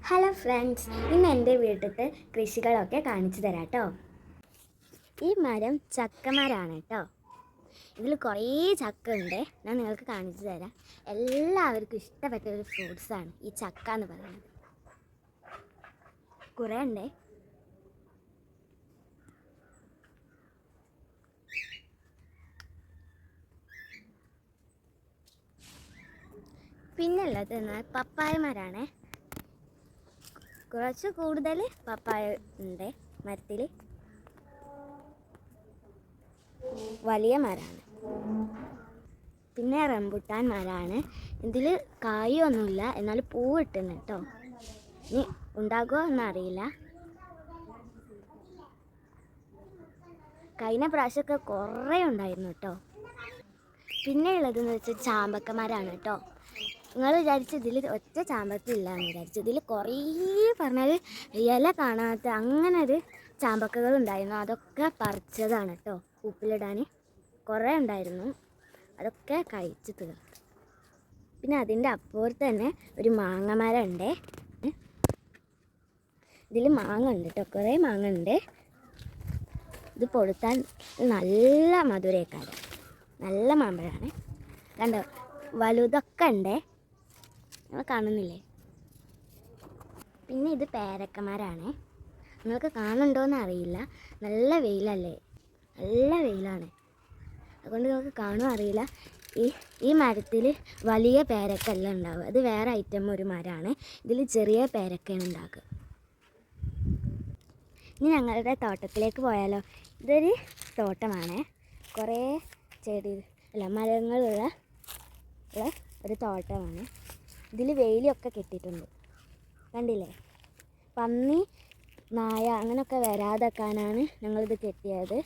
Hello friends, ഇന്ന് എൻ്റെ വീട്ടിലത്തെ കൃഷികളൊക്കെ കാണിച്ചു തരാം കേട്ടോ. ഈ മരം ചക്കമരമാണ് കേട്ടോ. ഇതിൽ കുറേ ചക്ക ഉണ്ട്. ഞാൻ നിങ്ങൾക്ക് കാണിച്ചു തരാം. എല്ലാവർക്കും ഇഷ്ടപ്പെട്ട ഒരു ഫ്രൂട്ട്സാണ് ഈ ചക്ക എന്ന് പറയുന്നത്. കുറേ ഉണ്ടേ. പിന്നുള്ളത് എന്നാൽ പപ്പായ മരമാണേ. കുറച്ച് കൂടുതൽ പപ്പായ ഉണ്ട് മരത്തിൽ. വലിയ മരമാണ്. പിന്നെ റംബുട്ടാൻ മരമാണ്. ഇതിൽ കായൊന്നുമില്ല, എന്നാൽ പൂവ് ഇട്ടുന്നു കേട്ടോ. ഇനി ഉണ്ടാകുമോ എന്നറിയില്ല. കഴിഞ്ഞ പ്രാവശ്യമൊക്കെ കുറേ ഉണ്ടായിരുന്നു കേട്ടോ. പിന്നെ ഉള്ളതെന്ന് വെച്ചാൽ ചാമ്പക്കമരമാണ് കേട്ടോ. നിങ്ങൾ വിചാരിച്ച് ഇതിൽ ഒറ്റ ചാമ്പക്കില്ല എന്ന് വിചാരിച്ചു. ഇതിൽ കുറേ പറഞ്ഞാൽ ഇല കാണാത്ത അങ്ങനെ ഒരു ചാമ്പക്കകൾ ഉണ്ടായിരുന്നു. അതൊക്കെ പറിച്ചതാണ് കേട്ടോ. ഉപ്പിലിടാൻ കുറേ ഉണ്ടായിരുന്നു, അതൊക്കെ കഴിച്ച് തീർത്തു. പിന്നെ അതിൻ്റെ അപ്പുറത്ത് തന്നെ ഒരു മാങ്ങ മരം ഉണ്ട്. ഇതിൽ മാങ്ങ ഉണ്ട് കേട്ടോ, കുറേ മാങ്ങ ഉണ്ട്. ഇത് പൊടുത്താൻ നല്ല മധുരക്കാരം, നല്ല മാമ്പഴമാണ്. കണ്ടോ, വലുതൊക്കെ ഉണ്ട്, നിങ്ങൾ കാണുന്നില്ലേ. പിന്നെ ഇത് പേരക്കന്മാരാണ്. നിങ്ങൾക്ക് കാണുന്നുണ്ടോയെന്ന് അറിയില്ല. നല്ല വെയിലല്ലേ, നല്ല വെയിലാണ്, അതുകൊണ്ട് നിങ്ങൾക്ക് കാണുമോ അറിയില്ല. ഈ മരത്തിൽ വലിയ പേരക്കല്ല ഉണ്ടാവുക, അത് വേറെ ഐറ്റം ഒരു മരമാണ്. ഇതിൽ ചെറിയ പേരക്കയാണ് ഉണ്ടാക്കുക. ഇനി ഞങ്ങളുടെ തോട്ടത്തിലേക്ക് പോയാലോ. ഇതൊരു തോട്ടമാണ്, കുറേ മരങ്ങളുള്ള ഒരു തോട്ടമാണ്. ഇതിൽ വേലിയൊക്കെ കെട്ടിയിട്ടുണ്ട്, കണ്ടില്ലേ. പന്നി, നായ അങ്ങനെയൊക്കെ വരാതെക്കാനാണ് ഞങ്ങളിത് കെട്ടിയത്.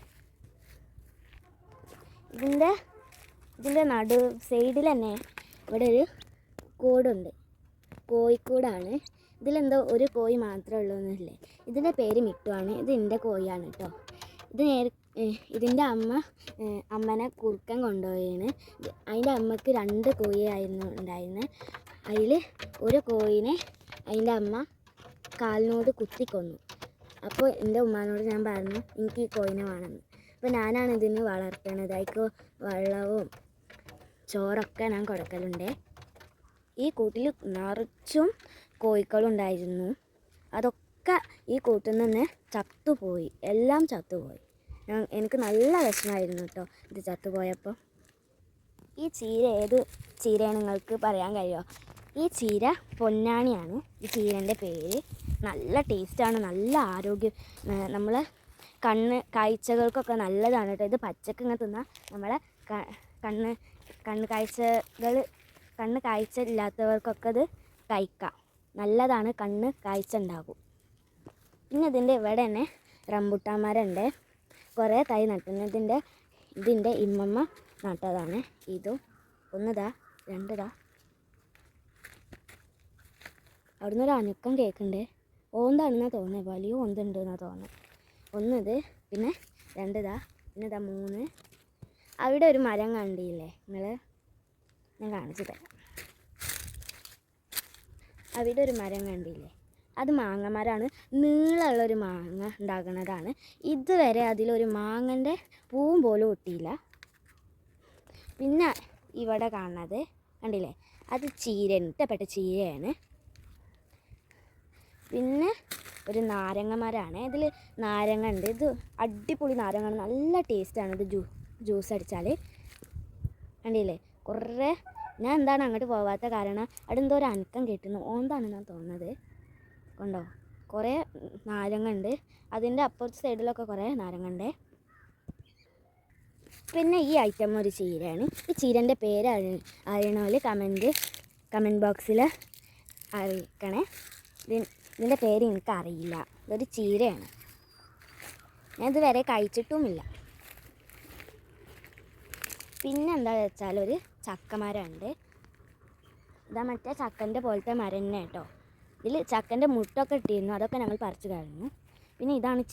ഇതിൻ്റെ നടു സൈഡിൽ തന്നെ ഇവിടെ ഒരു കൂടുണ്ട്, കോഴിക്കൂടാണ്. ഇതിലെന്തോ ഒരു കോഴി മാത്രമേ ഉള്ളൂ എന്നല്ലേ. ഇതിൻ്റെ പേര് മിട്ടുവാണ്. ഇത് എൻ്റെ കോഴിയാണ് കേട്ടോ. ഇതിൻ്റെ അമ്മനെ കുറുക്കൻ കൊണ്ടുപോയാണ്. അതിൻ്റെ അമ്മക്ക് 2 കോഴിയായിരുന്നു ഉണ്ടായിരുന്നത്. അതിൽ ഒരു കോഴിനെ അതിൻ്റെ അമ്മ കാലിനോട് കുത്തിക്കൊന്നു. അപ്പോൾ എൻ്റെ ഉമ്മാനോട് ഞാൻ പറഞ്ഞു എനിക്ക് ഈ കോഴിനെ വേണമെന്ന്. അപ്പോൾ ഞാനാണ് ഇതിന് വളർത്തുന്നത്. അതിക്ക് വെള്ളവും ചോറൊക്കെ ഞാൻ കൊടുക്കലുണ്ട്. ഈ കൂട്ടിൽ നിറച്ചും കോഴികളുണ്ടായിരുന്നു. അതൊക്കെ ഈ കൂട്ടിൽ നിന്ന് ചത്തുപോയി, എല്ലാം ചത്തുപോയി. എനിക്ക് നല്ല വിഷമമായിരുന്നു കേട്ടോ ഇത് ചത്തുപോയപ്പോൾ. ഈ ചീര ഏത് ചീരയാണ് നിങ്ങൾക്ക് പറയാൻ കഴിയുമോ? ഈ ചീര പൊന്നാണിയാണ് ഈ ചീരൻ്റെ പേര്. നല്ല ടേസ്റ്റാണ്, നല്ല ആരോഗ്യം, നമ്മളെ കാഴ്ചകൾക്കൊക്കെ നല്ലതാണ് കേട്ടോ. ഇത് പച്ചക്ക് ഇങ്ങനെ തിന്നാൽ നമ്മളെ കണ്ണ് കാഴ്ച ഇല്ലാത്തവർക്കൊക്കെ ഇത് കഴിക്കാം, നല്ലതാണ്, കാഴ്ച ഉണ്ടാകും. പിന്നെ ഇതിൻ്റെ ഇവിടെ തന്നെ റംബുട്ടാൻ മരമുണ്ട്. കുറേ തൈ നട്ടുന്നു. ഇതിൻ്റെ ഇമ്മമ്മ നട്ടതാണ്. ഇതും ഒന്നതാ, രണ്ടതാ. അവിടുന്ന് ഒരു അനക്കം കേൾക്കുന്നുണ്ട്. ഓന്താണെന്നാണ് തോന്നുന്നത്, വലിയ ഓന്തുണ്ട് എന്നാണ് തോന്നുന്നത്. ഒന്നത്, പിന്നെ 2 പിന്നെ 3. അവിടെ ഒരു മരം കണ്ടില്ലേ നിങ്ങൾ, ഞാൻ കാണിച്ചു തരാം. അവിടെ ഒരു മരം കണ്ടില്ലേ, അത് മാങ്ങ മരമാണ്. നീളമുള്ളൊരു മാങ്ങ ഉണ്ടാകുന്നതാണ്. ഇതുവരെ അതിലൊരു മാങ്ങൻ്റെ പൂവും പോലും ഒട്ടിയില്ല. പിന്നെ ഇവിടെ കാണുന്നത് കണ്ടില്ലേ, അത് ഇഷ്ടപ്പെട്ട ചീരയാണ്. പിന്നെ ഒരു നാരങ്ങ മരമാണ്. ഇതിൽ നാരങ്ങ ഉണ്ട്. ഇത് അടിപൊളി നാരങ്ങയാണ്, നല്ല ടേസ്റ്റാണ്. ഇത് ജ്യൂസ് അടിച്ചാൽ കണ്ടില്ലേ. കുറേ ഞാൻ എന്താണ് അങ്ങോട്ട് പോകാത്ത കാരണം അവിടെ എന്തോ ഒരു അനക്കം കേട്ടുന്നു, ഓന്താണെന്നാണ് തോന്നുന്നത്. കണ്ടോ, കുറേ നാരങ്ങ ഉണ്ട്. അതിൻ്റെ അപ്പുറത്തെ സൈഡിലൊക്കെ കുറേ നാരങ്ങ ഉണ്ട്. പിന്നെ ഈ ഐറ്റം ഒരു ചീരയാണ്. ഈ ചീരൻ്റെ പേര് അറിയണമല്ലോ കമൻറ്റ് ബോക്സിൽ അറിയിക്കണേ. ഇതിൻ്റെ പേര് എനിക്കറിയില്ല. ഇതൊരു ചീരയാണ്, ഞാൻ ഇതുവരെ കഴിച്ചിട്ടുമില്ല. പിന്നെ എന്താണെന്ന് വെച്ചാൽ ഒരു ചക്കമരമുണ്ട്. ഇതാ മറ്റേ ചക്കൻ്റെ പോലത്തെ മരം തന്നെ കേട്ടോ. ഇതിൽ ചക്കൻ്റെ മുട്ടൊക്കെ ഇട്ടിരുന്നു, അതൊക്കെ ഞങ്ങൾ പറിച്ച് കഴിഞ്ഞു. പിന്നെ ഇതാണ്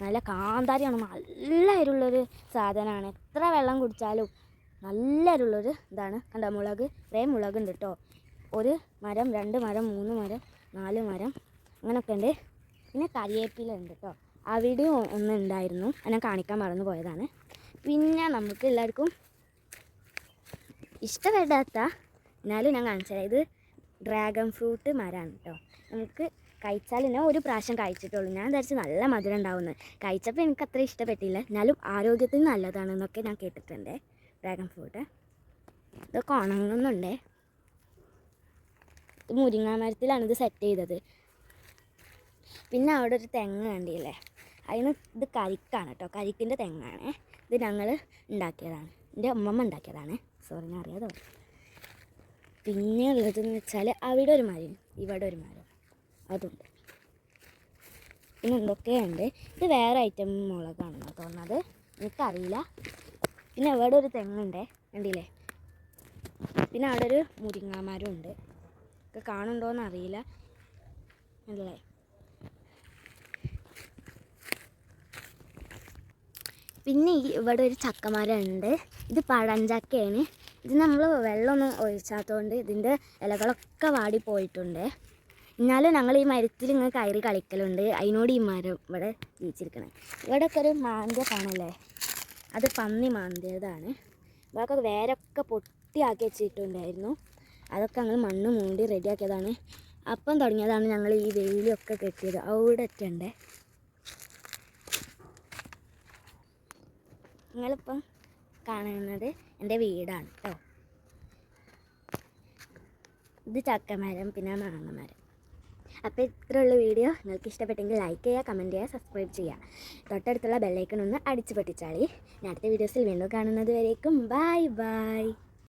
നല്ല കാന്താരിയാണ്, നല്ല എരിവുള്ളൊരു സാധനമാണ്. എത്ര വെള്ളം കുടിച്ചാലും നല്ല എരിവുള്ളൊരു ഇതാണ്. കണ്ടോ, മുളക്, കുറേ മുളകുണ്ട് കേട്ടോ. 1 മരം, 2 മരം, 3 മരം, 4 മരം അങ്ങനെയൊക്കെ ഉണ്ട്. പിന്നെ കരിയേപ്പില ഉണ്ട് കേട്ടോ, അവിടെയും ഒന്നുണ്ടായിരുന്നു, ഞാൻ കാണിക്കാൻ മറന്നു പോയതാണ്. പിന്നെ നമുക്ക് എല്ലാവർക്കും ഇഷ്ടപ്പെടാത്ത എന്നാലും ഞാൻ കാണിച്ചുതരാം. ഇത് ഡ്രാഗൺ ഫ്രൂട്ട് മരമാണ് കേട്ടോ. നമുക്ക് കഴിച്ചാൽ ഞാൻ ഒരു പ്രാവശ്യം കഴിച്ചിട്ടുള്ളൂ. ഞാൻ ധരിച്ച് നല്ല മധുരം ഉണ്ടാവുന്നത്. കഴിച്ചപ്പോൾ എനിക്ക് അത്ര ഇഷ്ടപ്പെട്ടില്ല, എന്നാലും ആരോഗ്യത്തിന് നല്ലതാണെന്നൊക്കെ ഞാൻ കേട്ടിട്ടുണ്ട് ഡ്രാഗൺ ഫ്രൂട്ട്. ഇതൊക്കെ ഉണങ്ങുന്നുണ്ടേ. മുരിങ്ങാ മരത്തിലാണ് ഇത് സെറ്റ് ചെയ്തത്. പിന്നെ അവിടെ ഒരു തെങ്ങ് കണ്ടില്ലേ, അതിന് ഇത് കരിക്കാണ് കേട്ടോ, കരിക്കിൻ്റെ തെങ്ങാണ്. ഇത് ഞങ്ങൾ ഉണ്ടാക്കിയതാണ്, എൻ്റെ അമ്മമ്മ ഉണ്ടാക്കിയതാണ്. സോറി, ഞാൻ അറിയാതെ. പിന്നെ ഉള്ളതെന്ന് വെച്ചാൽ അവിടെ ഒരു മരം, ഇവിടെ ഒരു മരം, അതുണ്ട്. പിന്നെ എന്തൊക്കെയുണ്ട്, ഇത് വേറെ ഐറ്റം മുളകാണെന്നാണ് തോന്നുന്നത്, എനിക്കറിയില്ല. പിന്നെ ഇവിടെ ഒരു തെങ്ങുണ്ട് കണ്ടില്ലേ. പിന്നെ അവിടെ ഒരു മുരിങ്ങാമരം ഉണ്ട്, ഒക്കെ കാണുന്നുണ്ടോയെന്ന് അറിയില്ല അല്ലേ. പിന്നെ ഇവിടെ ഒരു ചക്കമരം ഉണ്ട്, ഇത് പഴഞ്ചക്കയാണ്. ഇത് നമ്മൾ വെള്ളമൊന്നും ഒഴിച്ചാത്തതുകൊണ്ട് ഇതിൻ്റെ ഇലകളൊക്കെ വാടിപ്പോയിട്ടുണ്ട്. എന്നാലും ഞങ്ങൾ ഈ മരത്തിൽ ഇങ്ങനെ കയറി കളിക്കലുണ്ട്, അതിനോട് ഈ മരം ഇവിടെ ജീവിച്ചിരിക്കണേ. ഇവിടെയൊക്കെ ഒരു മാന്തിയ കാണല്ലേ, അത് പന്നി മാന്തിയതാണ്. ഇവിടെയൊക്കെ വേരൊക്കെ പൊട്ടിയാക്കി വെച്ചിട്ടുണ്ടായിരുന്നു, അതൊക്കെ ഞങ്ങൾ മണ്ണ് മൂടി റെഡിയാക്കിയതാണ്. അപ്പം തുടങ്ങിയതാണ് ഞങ്ങൾ ഈ വെയിലൊക്കെ കെട്ടിയത്. അവിടെ ഒറ്റയുണ്ട്. നിങ്ങളിപ്പം കാണുന്നത് എൻ്റെ വീടാണ് കേട്ടോ. ഇത് ചക്കമരം, പിന്നെ മാങ്ങമരം. അപ്പോൾ ഇത്രയുള്ള വീഡിയോ നിങ്ങൾക്ക് ഇഷ്ടപ്പെട്ടെങ്കിൽ ലൈക്ക് ചെയ്യുക, കമൻറ്റ് ചെയ്യുക, സബ്സ്ക്രൈബ് ചെയ്യുക. തൊട്ടടുത്തുള്ള ബെല്ലൈക്കൺ ഒന്ന് അടിച്ചു പൊട്ടിച്ചാളി. ഞാൻ അടുത്ത വീഡിയോസിൽ വീണ്ടും കാണുന്നത് വരേക്കും ബൈ ബൈ.